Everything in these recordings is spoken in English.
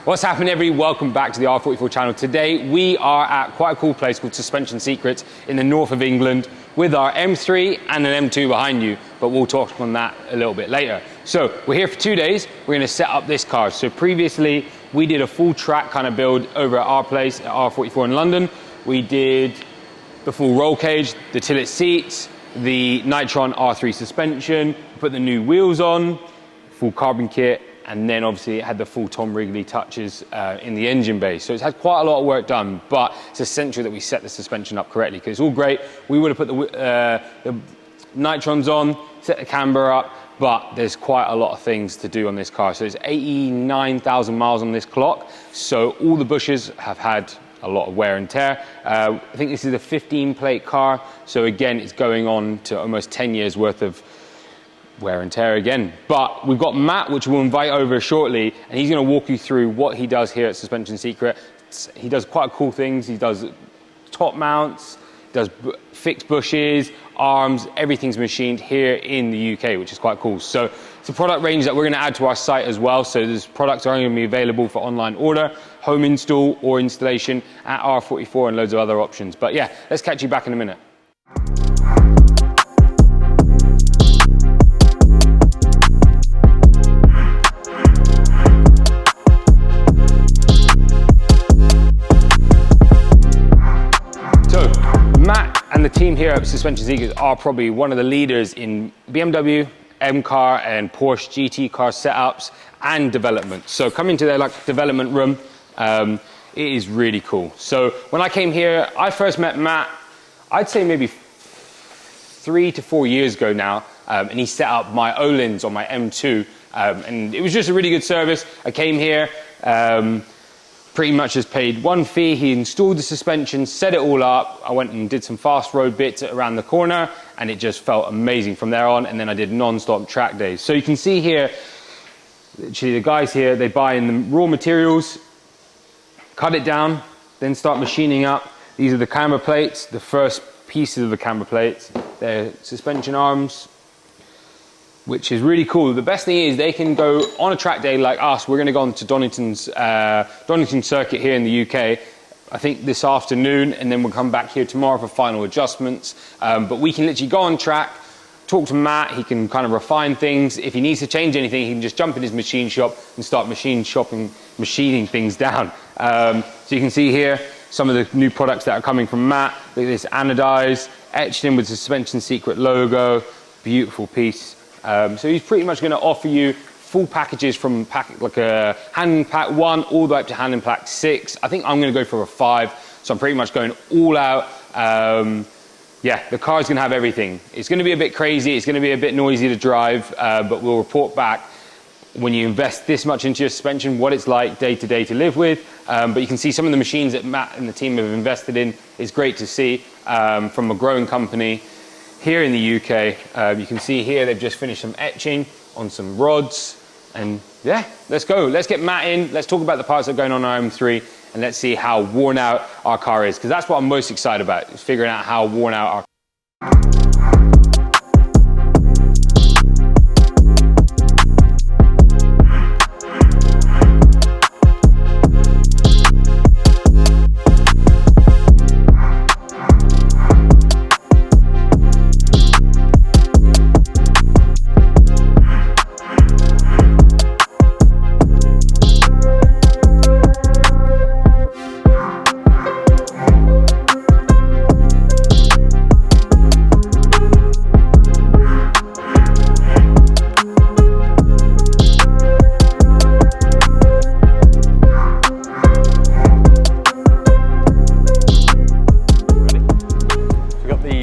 What's happening, everybody? Welcome back to the R44 channel. Today we are at quite a cool place called Suspension Secrets in the north of England with our M3 and an M2 behind you, but we'll talk on that a little bit later. So we're here for 2 days. We're going to set up this car. So previously we did a full track kind of build over at our place at R44 in London. We did the full roll cage, the tilt seats, the Nitron R3 suspension, put the new wheels on, full carbon kit, and then obviously it had the full Tom Wrigley touches in the engine bay. So it's had quite a lot of work done, but it's essential that we set the suspension up correctly because it's all great. We would have put the Nitrons on, set the camber up, but there's quite a lot of things to do on this car. So there's 89,000 miles on this clock. So all the bushes have had a lot of wear and tear. I think this is a 15 plate car. So again, it's going on to almost 10 years worth of wear and tear again. But we've got Matt, which we'll invite over shortly, and he's going to walk you through what he does here at Suspension Secret. He does quite cool things. He does top mounts, does fixed bushes, arms, everything's machined here in the UK, which is quite cool. So it's a product range that we're going to add to our site as well. So these products are only going to be available for online order, home install or installation at R44 and loads of other options. But yeah, let's catch you back in a minute. And the team here at Suspension Secrets are probably one of the leaders in BMW M car and Porsche GT car setups and development. So come into their development room, it is really cool. So when I came here, I first met Matt, I'd say maybe 3 to 4 years ago now, and he set up my O-lins on my M2, and it was just a really good service. I came here, pretty much just paid one fee. He installed the suspension, set it all up. I went and did some fast road bits around the corner and it just felt amazing from there on. And then I did non-stop track days. So you can see here, literally the guys here, they buy in the raw materials, cut it down, then start machining up. These are the camber plates, the first pieces of the camber plates. They're suspension arms, which is really cool. The best thing is they can go on a track day like us. We're going to go on to Donnington circuit here in the UK, I think this afternoon, and then we'll come back here tomorrow for final adjustments. But we can literally go on track, talk to Matt, he can kind of refine things. If he needs to change anything, he can just jump in his machine shop and start machining things down. So you can see here some of the new products that are coming from Matt. Look at this anodized, etched in with the Suspension Secret logo, beautiful piece. So he's pretty much going to offer you full packages from like a hand pack 1 all the way up to hand pack 6. I think I'm going to go for a 5, so I'm pretty much going all out. Yeah, the car's going to have everything. It's going to be a bit crazy, it's going to be a bit noisy to drive, but we'll report back when you invest this much into your suspension, what it's like day to day to live with. But you can see some of the machines that Matt and the team have invested in. It's great to see from a growing company here in the UK. You can see here they've just finished some etching on some rods, and yeah, let's go. Let's get Matt in. Let's talk about the parts that are going on our M3, and let's see how worn out our car is, because that's what I'm most excited about, is figuring out how worn out our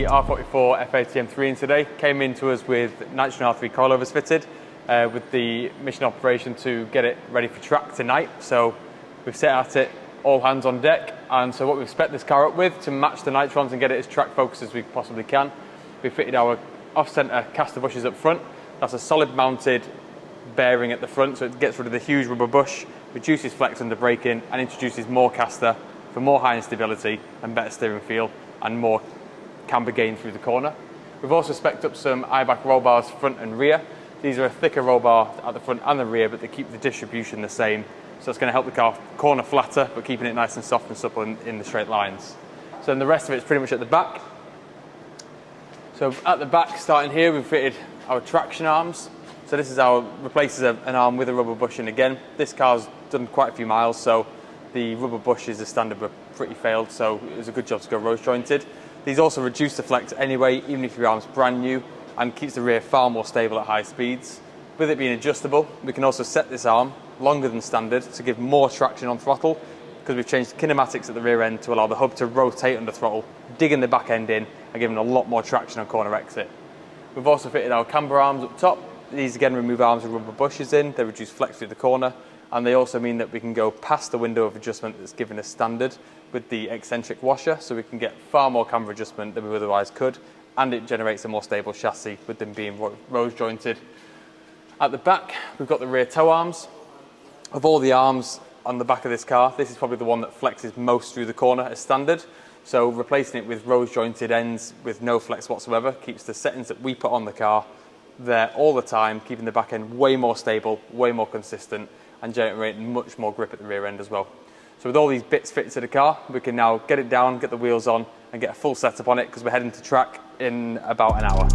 R44 F80 M3 in today. Came into us with Nitron R3 coilovers fitted with the mission operation to get it ready for track tonight. So we've set at it, all hands on deck, and so what we've spec this car up with to match the Nitrons and get it as track focused as we possibly can. We fitted our off-center caster bushes up front. That's a solid mounted bearing at the front, so it gets rid of the huge rubber bush, reduces flex under braking, and introduces more caster for more high stability and better steering feel and more camber gain through the corner. We've also spec'd up some EIBACH roll bars front and rear. These are a thicker roll bar at the front and the rear, but they keep the distribution the same So it's going to help the car corner flatter, but keeping it nice and soft and supple in the straight lines. So then the rest of it's pretty much at the back. So at the back, starting here, we've fitted our traction arms. So this is replaces an arm with a rubber bushing again. This car's done quite a few miles, so the rubber bushes, the standard, were pretty failed, so it was a good job to go rose jointed. These also reduce the flex anyway, even if your arm's brand new, and keeps the rear far more stable at high speeds. With it being adjustable, we can also set this arm longer than standard to give more traction on throttle, because we've changed the kinematics at the rear end to allow the hub to rotate under throttle, digging the back end in and giving a lot more traction on corner exit. We've also fitted our camber arms up top. These again remove arms with rubber bushes in, they reduce flex through the corner, and they also mean that we can go past the window of adjustment that's given us standard with the eccentric washer, so we can get far more camber adjustment than we otherwise could, and it generates a more stable chassis with them being rose jointed. At the back, we've got the rear toe arms. Of all the arms on the back of this car, this is probably the one that flexes most through the corner as standard. So replacing it with rose jointed ends with no flex whatsoever keeps the settings that we put on the car there all the time, keeping the back end way more stable, way more consistent, and generating much more grip at the rear end as well. So with all these bits fitted to the car, we can now get it down, get the wheels on, and get a full setup on it, because we're heading to track in about an hour.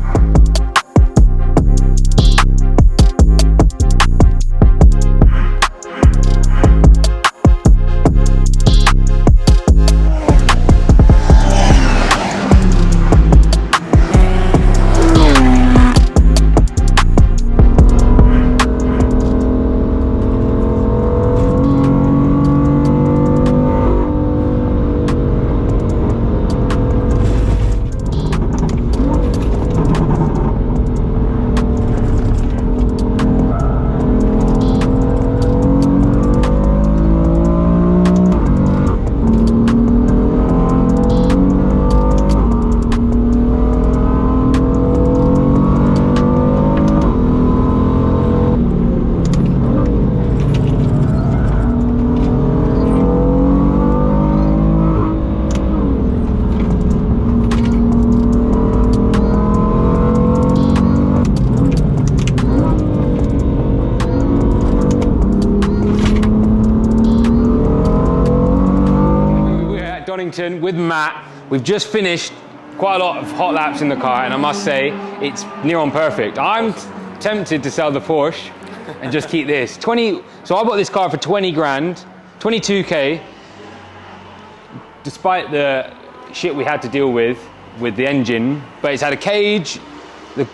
Donnington with Matt. We've just finished quite a lot of hot laps in the car, and I must say it's near on perfect. I'm tempted to sell the Porsche and just keep this. So I bought this car for 20 grand, 22k, despite the shit we had to deal with the engine, but it's had a cage, the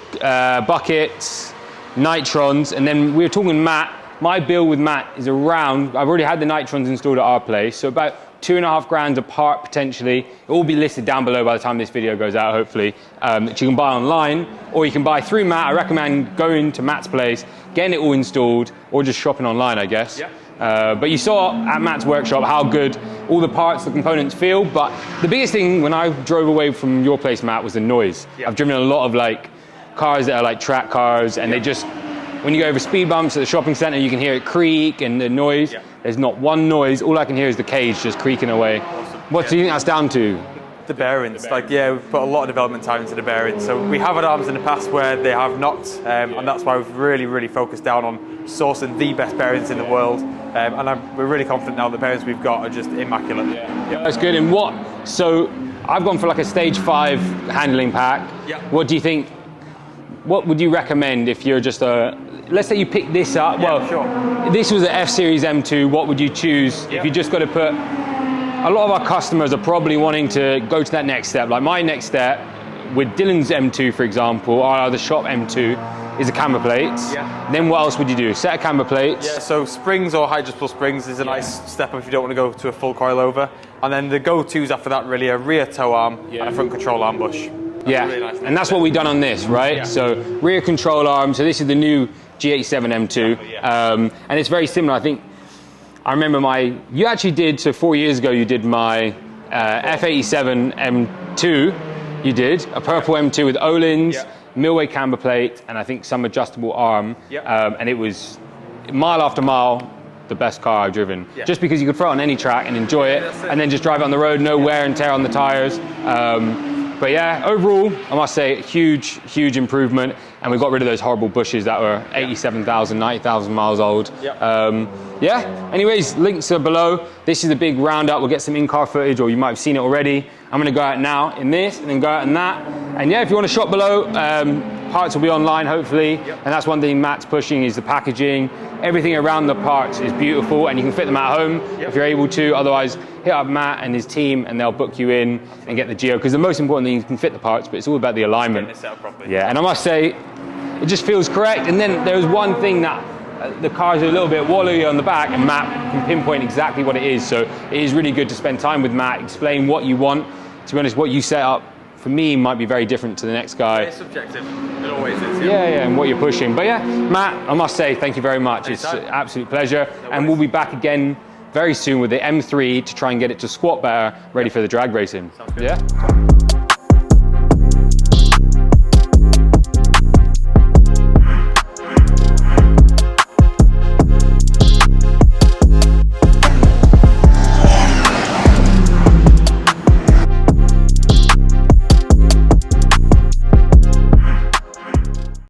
buckets, nitrons, and then we were talking with Matt. My bill with Matt is around, I've already had the nitrons installed at our place, so about 2.5 grand a part potentially. It will be listed down below by the time this video goes out, hopefully, that you can buy online, or you can buy through Matt. I recommend going to Matt's place, getting it all installed, or just shopping online, I guess. Yeah. But you saw at Matt's workshop how good all the parts, the components feel, but the biggest thing when I drove away from your place, Matt, was the noise. Yeah. I've driven a lot of like cars that are like track cars, and they just, when you go over speed bumps at the shopping centre, you can hear it creak and the noise. Yeah. There's not one noise. All I can hear is the cage just creaking away. Awesome. What do you think that's down to? The bearings. Like, yeah, we've put a lot of development time into the bearings. So we have had arms in the past where they have not, and that's why we've really focused down on sourcing the best bearings in the world. And we're really confident now the bearings we've got are just immaculate. Yeah. That's good. And so I've gone for like a stage 5 handling pack. Yeah. What do you think? What would you recommend if you're just let's say you pick this up? Yeah, well, sure. This was an F-Series M2. What would you choose if you just got to put? A lot of our customers are probably wanting to go to that next step. Like my next step with Dylan's M2, for example, or the shop M2, is a camber plates. Yeah. Then what else would you do? Set of camber plates. Yeah, so springs or high-adjustable springs is a nice step up if you don't want to go to a full coilover. And then the go-tos after that really are rear toe arm and a front control arm bush. That's really nice, and that's what we've done on this, right? Yeah. So rear control arm. So this is the new G87 M2, and it's very similar. I think I remember you actually did, so 4 years ago you did my F87 M2. You did a purple M2 with Öhlins, Milway camber plate, and I think some adjustable arm. And it was mile after mile the best car I've driven, just because you could throw it on any track and enjoy it, and then just drive it on the road, no wear and tear on the tires. But yeah, overall, I must say, huge improvement. And we got rid of those horrible bushes that were 87,000, 90,000 miles old. Yeah, anyways, links are below. This is a big roundup. We'll get some in-car footage, or you might have seen it already. I'm gonna go out now in this, and then go out in that. And yeah, if you want to shop below, parts will be online, hopefully. And that's one thing Matt's pushing, is the packaging. Everything around the parts is beautiful, and you can fit them at home if you're able to. Otherwise, hit up Matt and his team, and they'll book you in and get the geo. Because the most important thing is you can fit the parts, but it's all about the alignment. Getting it set up properly. Yeah, and I must say, it just feels correct. And then there's one thing that the cars are a little bit wallowy on the back, and Matt can pinpoint exactly what it is. So it is really good to spend time with Matt, explain what you want. To be honest, what you set up for me might be very different to the next guy. It's subjective. It always is. Yeah, and what you're pushing. But yeah, Matt, I must say thank you very much. Anytime. It's an absolute pleasure. And we'll be back again very soon with the M3 to try and get it to squat better, ready for the drag racing. Sounds good. Yeah.